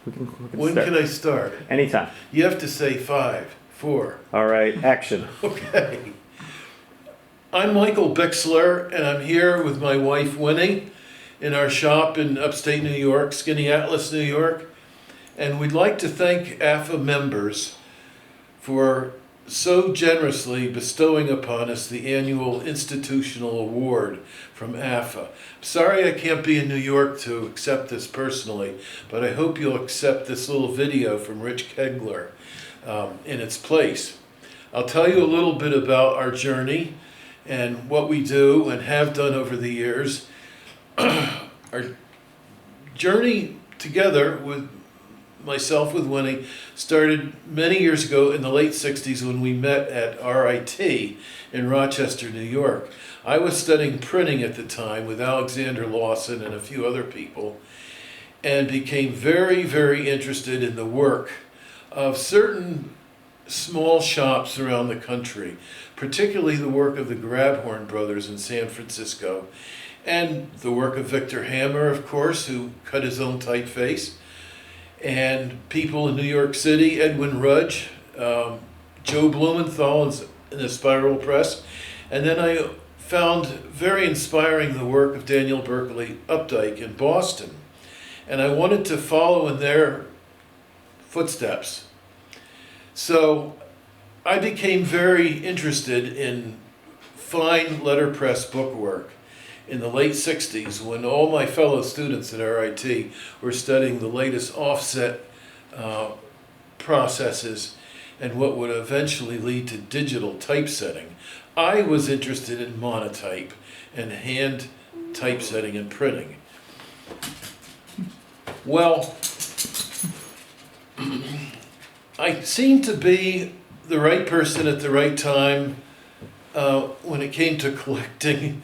We can When start. can I start? Anytime. You have to say 5, 4. All right, action. Okay. I'm Michael Bixler, and I'm here with my wife Winnie in our shop in upstate New York, Skaneateles, New York. And we'd like to thank AFA members for so generously bestowing upon us the annual institutional award from AFA. Sorry I can't be in New York to accept this personally, but I hope you'll accept this little video from Rich Kegler in its place. I'll tell you a little bit about our journey and what we do and have done over the years. Our journey together with myself with Winnie started many years ago in the late 60s when we met at RIT in Rochester, New York. I was studying printing at the time with Alexander Lawson and a few other people, and became very, very interested in the work of certain small shops around the country, particularly the work of the Grabhorn brothers in San Francisco, and the work of Victor Hammer, of course, who cut his own typeface, and people in New York City, Edwin Rudge, Joe Blumenthal in the Spiral Press. And then I found very inspiring the work of Daniel Berkeley Updike in Boston. And I wanted to follow in their footsteps. So I became very interested in fine letterpress bookwork in the late 60s, when all my fellow students at RIT were studying the latest offset processes and what would eventually lead to digital typesetting. I was interested in monotype and hand typesetting and printing. Well, I seemed to be the right person at the right time when it came to collecting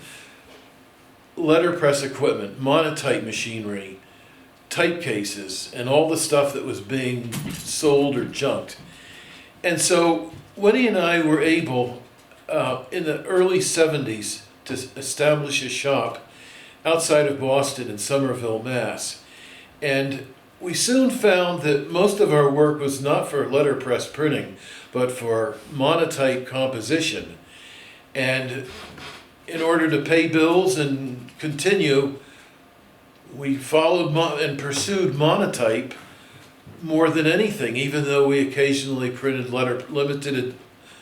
letterpress equipment, monotype machinery, type cases, and all the stuff that was being sold or junked. And so Winnie and I were able, in the early 70s, to establish a shop outside of Boston in Somerville, Mass. And we soon found that most of our work was not for letterpress printing, but for monotype composition. And in order to pay bills and continue, we followed and pursued monotype more than anything, even though we occasionally printed limited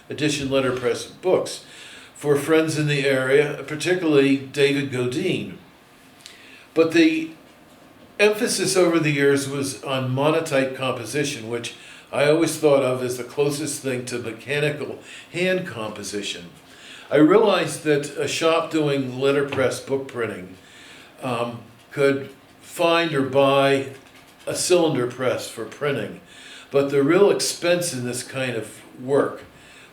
edition letterpress books for friends in the area, particularly David Godine. But the emphasis over the years was on monotype composition, which I always thought of as the closest thing to mechanical hand composition. I realized that a shop doing letterpress book printing could find or buy a cylinder press for printing, but the real expense in this kind of work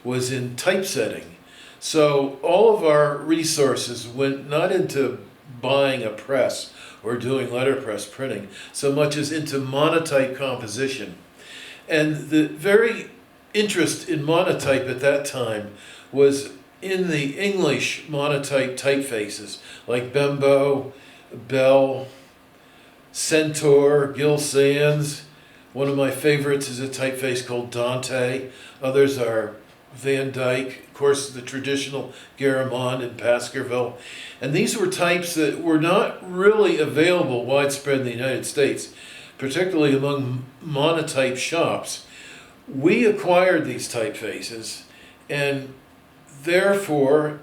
was in typesetting. So all of our resources went not into buying a press or doing letterpress printing, so much as into monotype composition. And the very interest in monotype at that time was in the English monotype typefaces like Bembo, Bell, Centaur, Gill Sans. One of my favorites is a typeface called Dante. Others are Van Dyke, of course the traditional Garamond and Baskerville. And these were types that were not really available widespread in the United States, particularly among monotype shops. We acquired these typefaces and therefore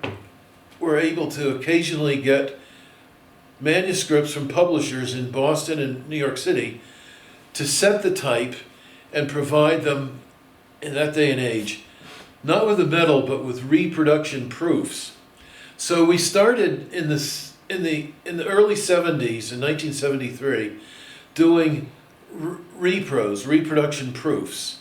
we're able to occasionally get manuscripts from publishers in Boston and New York City to set the type and provide them, in that day and age, not with a metal but with reproduction proofs. So we started in the early 70s, in 1973, doing repros, reproduction proofs.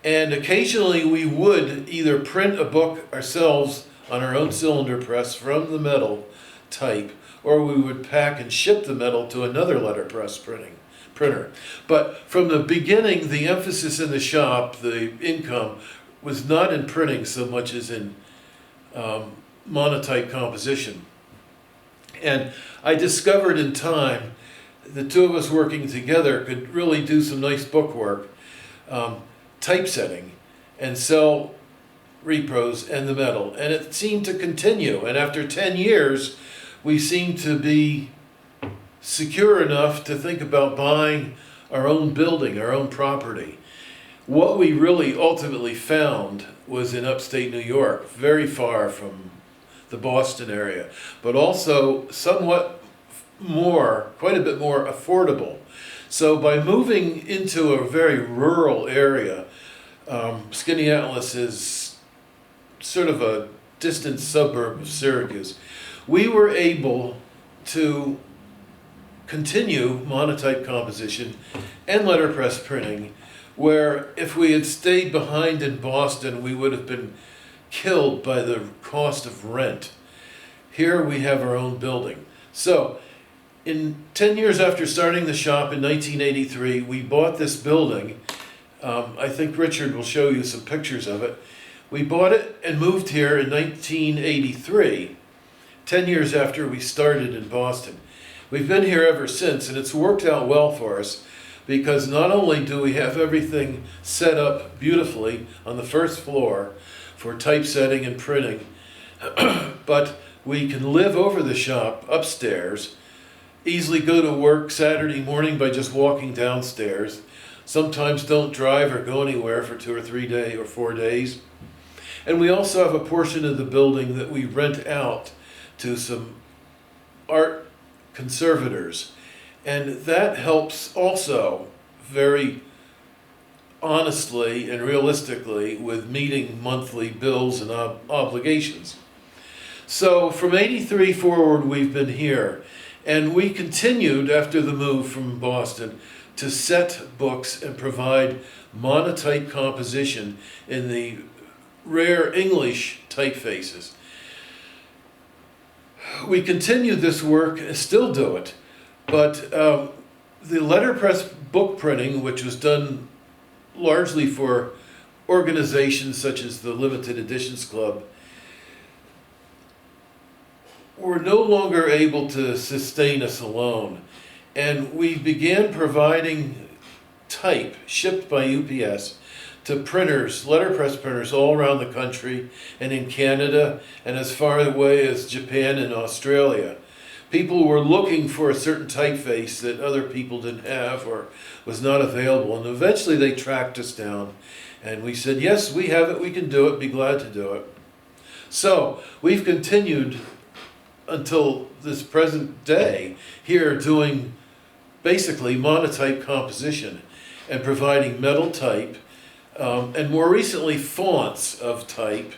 And occasionally we would either print a book ourselves on our own cylinder press from the metal type, or we would pack and ship the metal to another letterpress printer. But from the beginning, the emphasis in the shop, the income, was not in printing so much as in monotype composition. And I discovered in time the two of us working together could really do some nice bookwork, typesetting, and sell repros and the metal. And it seemed to continue. And after 10 years, we seemed to be secure enough to think about buying our own building, our own property. What we really ultimately found was in upstate New York, very far from the Boston area, but also somewhat more, quite a bit more affordable. So by moving into a very rural area, Skaneateles is sort of a distant suburb of Syracuse, we were able to continue monotype composition and letterpress printing, where if we had stayed behind in Boston, we would have been killed by the cost of rent. Here we have our own building. So, in 10 years after starting the shop in 1983, we bought this building. I think Richard will show you some pictures of it. We bought it and moved here in 1983, 10 years after we started in Boston. We've been here ever since, and it's worked out well for us, because not only do we have everything set up beautifully on the first floor for typesetting and printing, but we can live over the shop upstairs, easily go to work Saturday morning by just walking downstairs, sometimes don't drive or go anywhere for 2 or 3 days or 4 days. And we also have a portion of the building that we rent out to some art conservators. And that helps also very honestly and realistically with meeting monthly bills and obligations. So from 83 forward, we've been here. And we continued after the move from Boston to set books and provide monotype composition in the rare English typefaces. We continue this work and still do it, but the letterpress book printing, which was done largely for organizations such as the Limited Editions Club, were no longer able to sustain us alone. And we began providing type shipped by UPS to printers, letterpress printers all around the country and in Canada and as far away as Japan and Australia. People were looking for a certain typeface that other people didn't have or was not available, and eventually they tracked us down and we said, yes, we have it, we can do it, be glad to do it. So we've continued until this present day here doing basically monotype composition and providing metal type, and more recently fonts of type,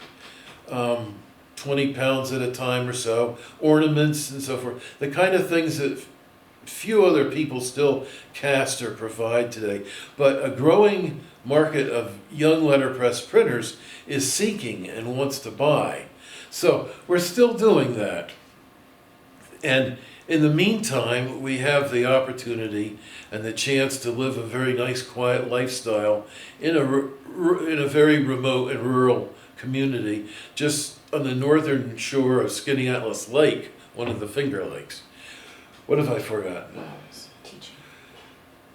20 pounds at a time or so, ornaments and so forth, the kind of things that few other people still cast or provide today. But a growing market of young letterpress printers is seeking and wants to buy. So we're still doing that. And in the meantime, we have the opportunity and the chance to live a very nice, quiet lifestyle in a very remote and rural community, just on the northern shore of Skaneateles Lake, one of the Finger Lakes. What have I forgotten?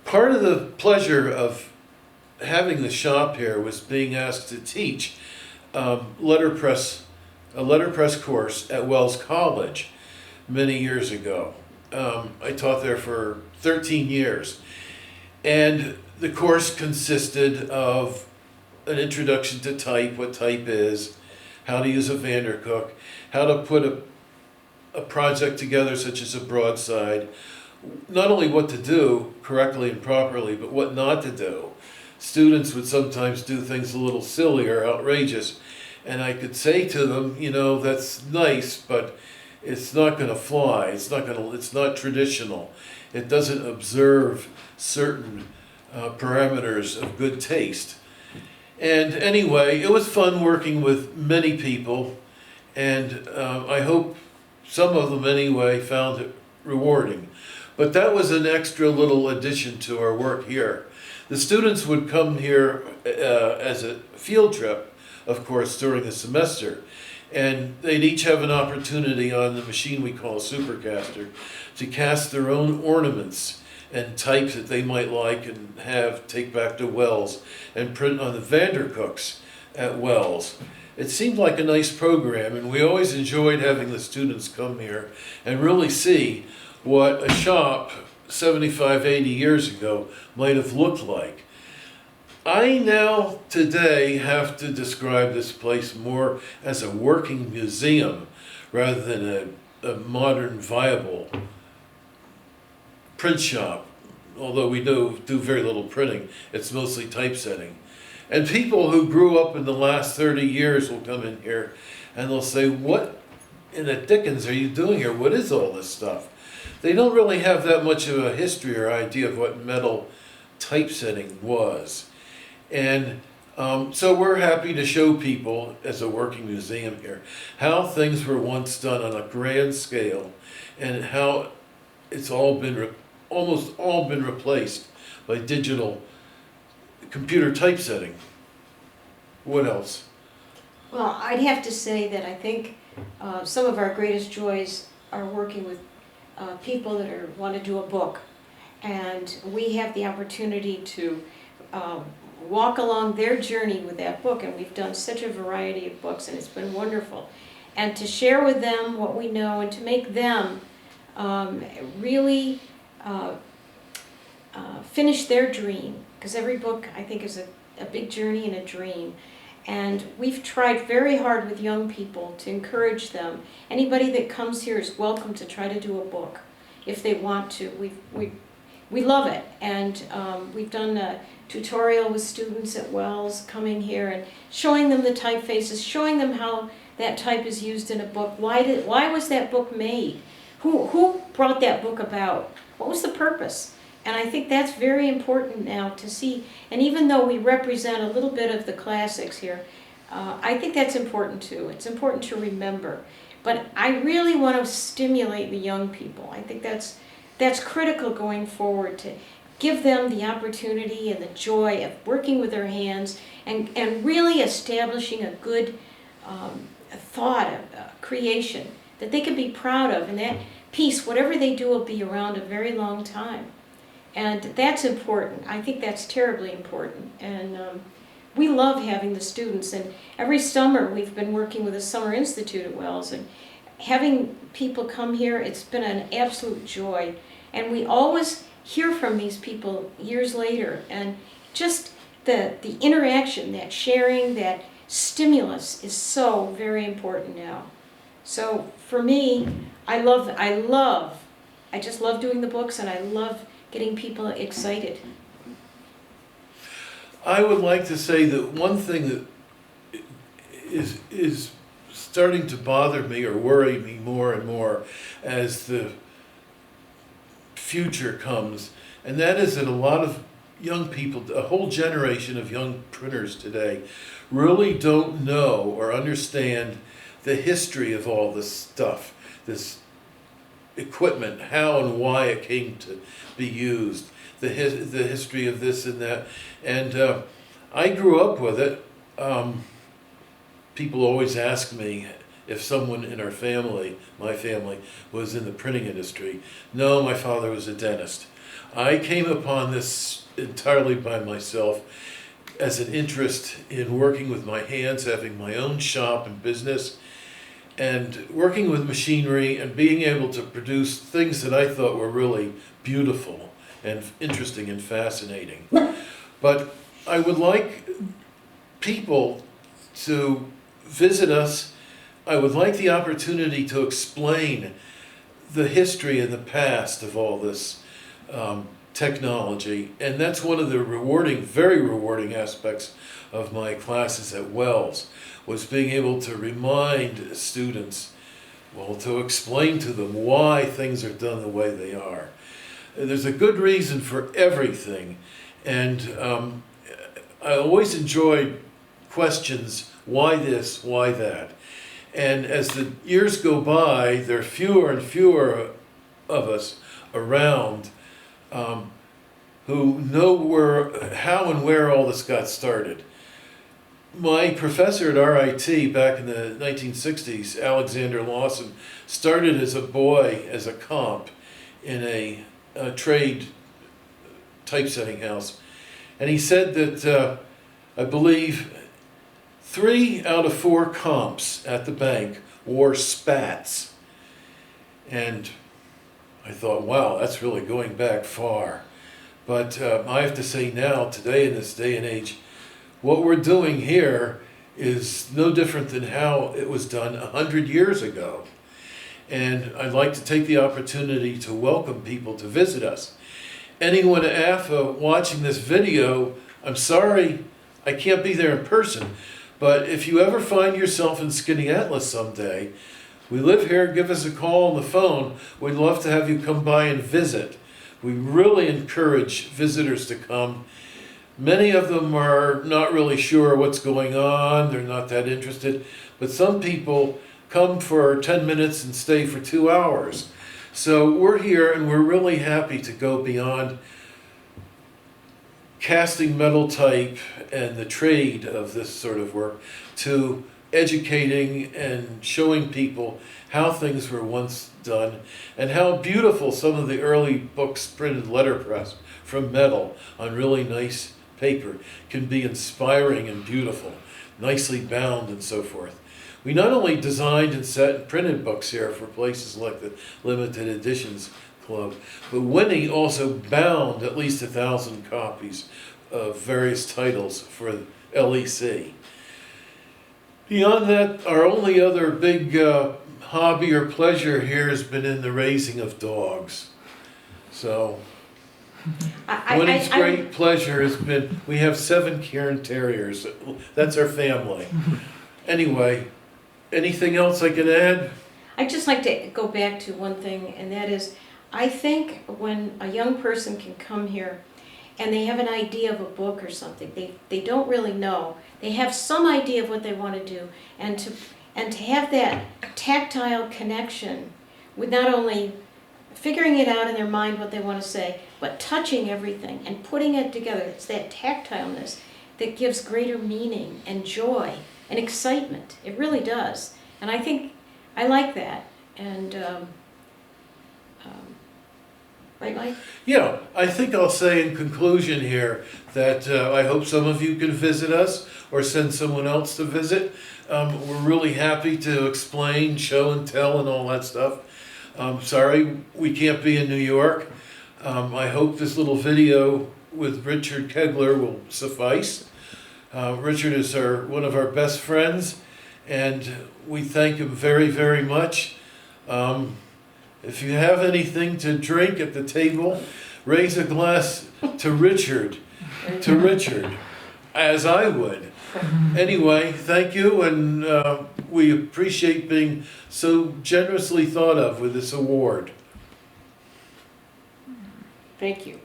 Part of the pleasure of having the shop here was being asked to teach a letterpress course at Wells College many years ago. I taught there for 13 years. And the course consisted of an introduction to type, what type is, how to use a Vandercook, how to put a project together such as a broadside, not only what to do correctly and properly, but what not to do. Students would sometimes do things a little silly or outrageous, and I could say to them, you know, that's nice, but it's not going to fly. It's not traditional. It doesn't observe certain parameters of good taste. And anyway, it was fun working with many people, and I hope some of them anyway found it rewarding. But that was an extra little addition to our work here. The students would come here as a field trip, of course, during the semester. And they'd each have an opportunity on the machine we call a supercaster to cast their own ornaments and type that they might like and have take back to Wells and print on the Vandercooks at Wells. It seemed like a nice program, and we always enjoyed having the students come here and really see what a shop 75, 80 years ago might have looked like. I now today have to describe this place more as a working museum rather than a modern viable print shop. Although we do very little printing, it's mostly typesetting. And people who grew up in the last 30 years will come in here and they'll say, what in the dickens are you doing here? What is all this stuff? They don't really have that much of a history or idea of what metal typesetting was. And so we're happy to show people, as a working museum here, how things were once done on a grand scale and how it's all been, almost all been replaced by digital computer typesetting. What else? Well, I'd have to say that I think some of our greatest joys are working with people that want to do a book. And we have the opportunity to walk along their journey with that book, and we've done such a variety of books, and it's been wonderful. And to share with them what we know and to make them really finish their dream, because every book, I think, is a big journey and a dream. And we've tried very hard with young people to encourage them. Anybody that comes here is welcome to try to do a book if they want to. We love it, and we've done a tutorial with students at Wells coming here and showing them the typefaces, showing them how that type is used in a book. Why was that book made? Who brought that book about? What was the purpose? And I think that's very important now to see. And even though we represent a little bit of the classics here, I think that's important too. It's important to remember. But I really want to stimulate the young people. I think that's critical going forward, to give them the opportunity and the joy of working with their hands and really establishing a good thought, a creation that they can be proud of. And that piece, whatever they do, will be around a very long time. And that's important. I think that's terribly important. And we love having the students. And every summer we've been working with the Summer Institute at Wells. And having people come here, it's been an absolute joy. And we always hear from these people years later. And just the interaction, that sharing, that stimulus is so very important now. So for me, I just love doing the books, and I love getting people excited. I would like to say that one thing that is starting to bother me or worry me more and more as the future comes, and that is that a lot of young people, a whole generation of young printers today, really don't know or understand the history of all this stuff, this equipment, how and why it came to be used, the history of this and that. And I grew up with it. People always ask me if someone in our family, my family, was in the printing industry. No, my father was a dentist. I came upon this entirely by myself as an interest in working with my hands, having my own shop and business, and working with machinery and being able to produce things that I thought were really beautiful and interesting and fascinating. But I would like people to visit us. I would like the opportunity to explain the history and the past of all this technology. And that's one of the rewarding, very rewarding aspects of my classes at Wells, was being able to remind students, well, to explain to them why things are done the way they are. And there's a good reason for everything. And I always enjoyed questions, why this, why that? And as the years go by, there are fewer and fewer of us around who know how and where all this got started. My professor at RIT back in the 1960s, Alexander Lawson, started as a boy as a comp in a trade typesetting house. And he said that, I believe, 3 out of 4 comps at the bank wore spats. And I thought, wow, that's really going back far. But I have to say now, today in this day and age, what we're doing here is no different than how it was done 100 years ago. And I'd like to take the opportunity to welcome people to visit us. Anyone at AFA watching this video, I'm sorry I can't be there in person, but if you ever find yourself in Skaneateles someday, we live here, give us a call on the phone. We'd love to have you come by and visit. We really encourage visitors to come. Many of them are not really sure what's going on, they're not that interested, but some people come for 10 minutes and stay for 2 hours. So we're here and we're really happy to go beyond casting metal type and the trade of this sort of work to educating and showing people how things were once done and how beautiful some of the early books printed letterpress from metal on really nice paper can be inspiring and beautiful, nicely bound and so forth. We not only designed and set and printed books here for places like the Limited Editions Club, but Winnie also bound at least 1,000 copies of various titles for LEC. Beyond that, our only other big hobby or pleasure here has been in the raising of dogs. So Winnie's great pleasure has been, we have 7 Cairn Terriers. That's our family. Anyway, anything else I can add? I'd just like to go back to one thing, and that is, I think when a young person can come here and they have an idea of a book or something, they don't really know. They have some idea of what they want to do, and to have that tactile connection with not only figuring it out in their mind what they want to say, but touching everything and putting it together. It's that tactileness that gives greater meaning and joy and excitement. It really does. And I think I like that. And right, Mike? Yeah, I think I'll say in conclusion here that I hope some of you can visit us or send someone else to visit. We're really happy to explain, show and tell and all that stuff. Sorry we can't be in New York. I hope this little video with Richard Kegler will suffice. Richard is one of our best friends, and we thank him very, very much. If you have anything to drink at the table, raise a glass to Richard, as I would. Anyway, thank you, and we appreciate being so generously thought of with this award. Thank you.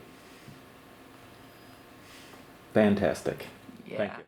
Fantastic. Yeah. Thank you.